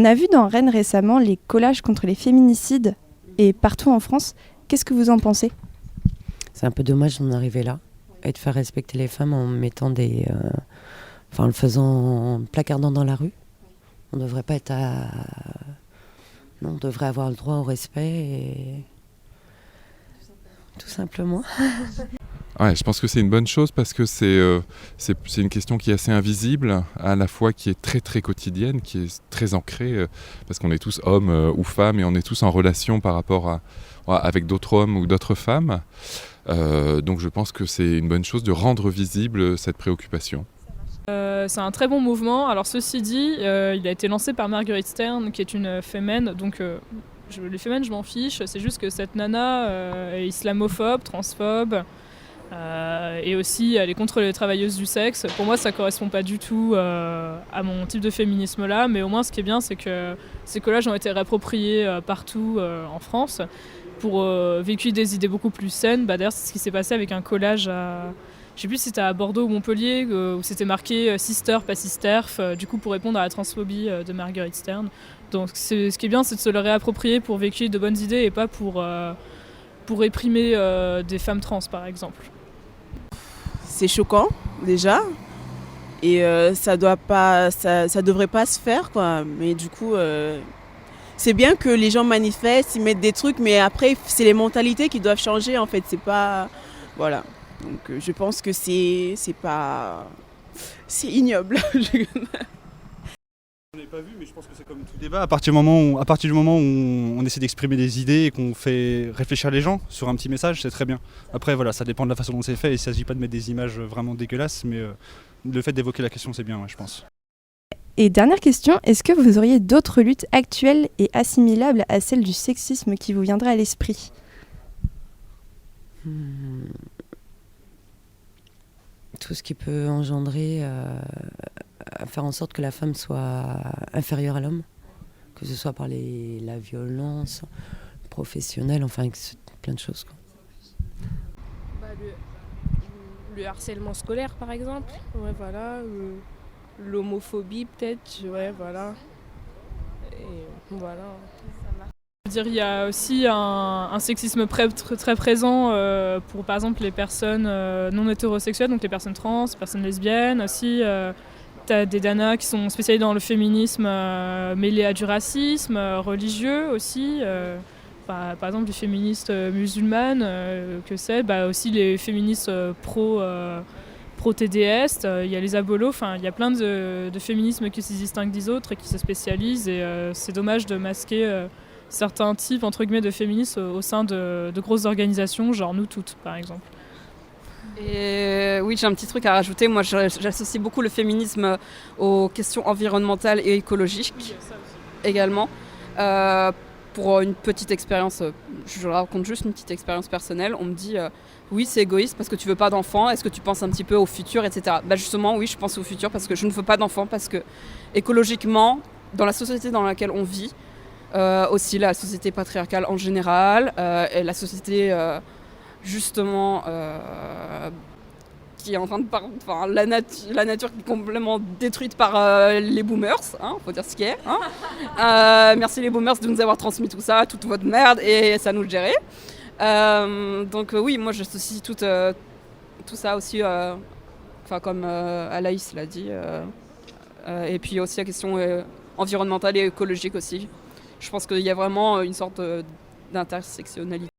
On a vu dans Rennes récemment les collages contre les féminicides et partout en France. Qu'est-ce que vous en pensez ? C'est un peu dommage d'en arriver là et de faire respecter les femmes en mettant en le faisant placardant dans la rue. On ne devrait pas être Non, on devrait avoir le droit au respect et... tout simplement. Ouais, je pense que c'est une bonne chose parce que c'est une question qui est assez invisible, à la fois qui est très très quotidienne, qui est très ancrée, parce qu'on est tous hommes ou femmes et on est tous en relation par rapport avec d'autres hommes ou d'autres femmes. Donc je pense que c'est une bonne chose de rendre visible cette préoccupation. C'est un très bon mouvement. Alors ceci dit, il a été lancé par Marguerite Stern, qui est une fémène, donc les fémènes je m'en fiche, c'est juste que cette nana est islamophobe, transphobe, et aussi elle est contre les travailleuses du sexe. Pour moi ça correspond pas du tout à mon type de féminisme là, mais au moins ce qui est bien c'est que ces collages ont été réappropriés partout en France pour véhiculer des idées beaucoup plus saines. D'ailleurs c'est ce qui s'est passé avec un collage je sais plus si c'était à Bordeaux ou Montpellier, où c'était marqué Sister, pas Sisterf, du coup pour répondre à la transphobie de Marguerite Stern. Donc ce qui est bien, c'est de se le réapproprier pour véhiculer de bonnes idées et pas pour réprimer des femmes trans, par exemple. C'est choquant, déjà. Et ça devrait pas se faire, quoi. Mais du coup, c'est bien que les gens manifestent, ils mettent des trucs, mais après, c'est les mentalités qui doivent changer, en fait. C'est pas... Voilà. Donc je pense que c'est ignoble. Je n'ai pas vu, mais je pense que c'est comme tout débat. À partir du moment où on essaie d'exprimer des idées et qu'on fait réfléchir les gens sur un petit message, c'est très bien. Après, voilà, ça dépend de la façon dont c'est fait. Il ne s'agit pas de mettre des images vraiment dégueulasses, mais le fait d'évoquer la question, c'est bien, ouais, je pense. Et dernière question, est-ce que vous auriez d'autres luttes actuelles et assimilables à celle du sexisme qui vous viendraient à l'esprit ? Tout ce qui peut engendrer à faire en sorte que la femme soit inférieure à l'homme, que ce soit par la violence professionnelle, enfin plein de choses, quoi. Le harcèlement scolaire par exemple, ouais, voilà, l'homophobie peut-être, ouais, voilà. Et voilà. Je veux dire, il y a aussi un sexisme très présent pour par exemple les personnes non hétérosexuelles, donc les personnes trans, les personnes lesbiennes aussi. T'as des nanas qui sont spécialisées dans le féminisme mêlé à du racisme religieux aussi. Par exemple les féministes musulmanes, aussi les féministes pro-TDS, il y a les abolos, il y a plein de féminismes qui se distinguent des autres et qui se spécialisent et c'est dommage de masquer certains types entre guillemets de féministes au sein de grosses organisations, genre Nous Toutes par exemple. Et oui, j'ai un petit truc à rajouter. Moi, j'associe beaucoup le féminisme aux questions environnementales et écologiques également. Pour une petite expérience, je raconte juste une petite expérience personnelle. On me dit oui, c'est égoïste parce que tu veux pas d'enfants. Est-ce que tu penses un petit peu au futur, etc. Justement, oui, je pense au futur parce que je ne veux pas d'enfants parce que écologiquement, dans la société dans laquelle on vit, aussi la société patriarcale en général, et la société justement qui est en train de la nature qui est complètement détruite par les boomers, faut dire ce qui est. Merci les boomers de nous avoir transmis tout ça, toute votre merde, et ça nous le gérait. Donc oui, moi j'associe tout ça aussi, comme Alaïs l'a dit, et puis aussi la question environnementale et écologique aussi. Je pense qu'il y a vraiment une sorte d'intersectionnalité